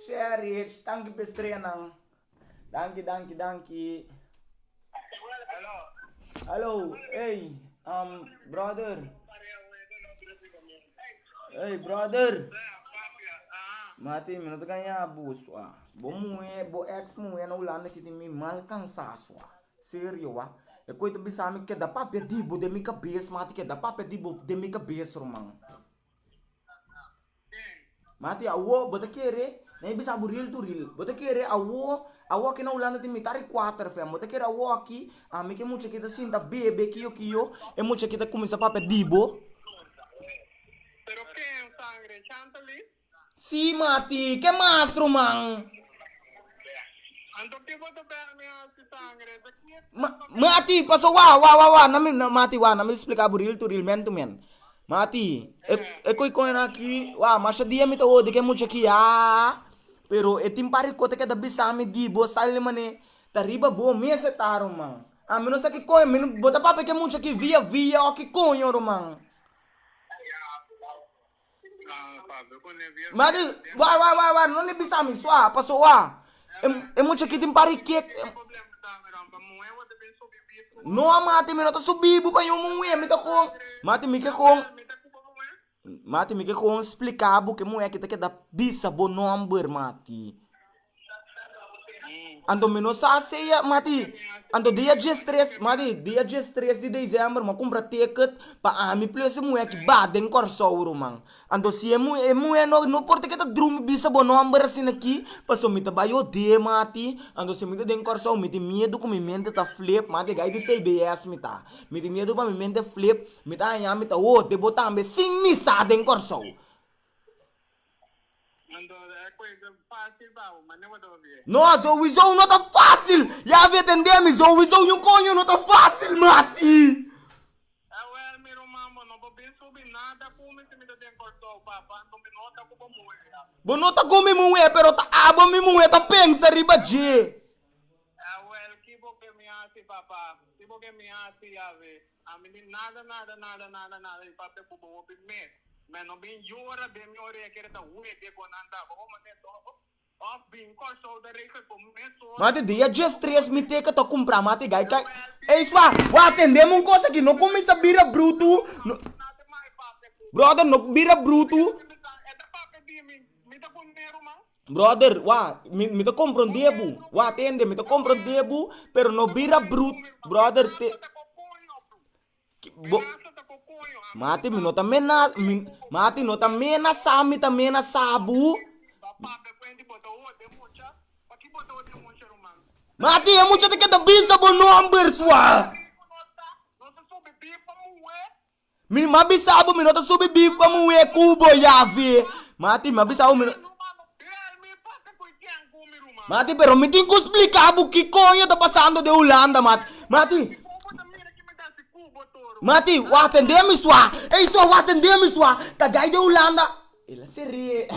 Sherry, danke fürs Training. Danke. Hallo, hey, brother. Hey, brother. Mati, minuto kanya buswa. Bo ex mo na ulanda kiti mi mal kang saswa. Seryo wa? E ko ito bisami ke da papia dibo de mi cabeça mati ke da papia dibo de mi cabeça romang. Mati awo bota kere, nem bisa buril tu ril. Bota kere awo que na ulanda ti mi tari 4 fam. Bota kere awo aqui, a mi que mucha kita sinta bebe kiyo e mucha kita começa papia dibo. Pero que sangre, chantali? Si mati, que mais romang? Anto que bota pera minha sangre, daqui Mati, paso nami explicar buril tu ril men tu men. Mati, ko na aqui, mas dia mi to de que mucha aqui pero timpari ko te que da bisami di bo style mane, tariba bo mesa taro mang. A menos que ko men bota pape que mucha aqui via o que conho romang. Mati, não ne bisami swa, paso mucha aqui timpari que no mati mi no to subibu pa yung muwe mi to kong mati mi ke kong explicar bu que muwe kita da bisa bo number mati ando mi no sa seya mati ando dia dia 3 de dezembro ma compra ticket pa ami plus muwe ki baden corso mang ando si muwe no porte kita drum bisa bo number sin aqui paso mi ta bayo de mati ando si mi ta den corso mi ti medo com mi mente ta flip mati gai de TBS mi ti medo pa mi mente flip mi ta anya mi ta de botar me sing mi sa den corso Ando é coisa fácil, mas não vou ver. no sowieso não tá fácil já vi entender mi sowieso yung konyo não tá fácil mati Well, meu mamãe, não vou bem subir nada, como se me dê cortou, papá, não me nota como mulher. bonota come muwe pero ta abo mi muwe ta pensa riba je Well, que vou que me hace, papá, que vou que me hace, já vê. A mim nada, e papel como vou bem. Mas não bem jura, bem me orelha que era o que quando andava, vou manter todo. Ó, bem cortou da reca como meso. mati dia just 3 mi te ka to comprar mati gai kai ei swa atendemos uma coisa que não começa bira bruto no, Nada mais papel. brother no bira bruto É da papel de mim, me dá com dinheiro, mano. brother mi to compro um debu atende mi to compro um debu pero no bira bruto brother te bo, mati mi nota mena mati nota mena sami ta mena sabu mati é muito de que da bisa bo number swa mi mabisa abo mi nota subi beef pa mu e kubo yavi mati mabisa abo mi mati pero mi tenho que explicar o que coño tá passando de Holanda mati atendemos sua ei só atendemos sua tá gai de Holanda ela se rie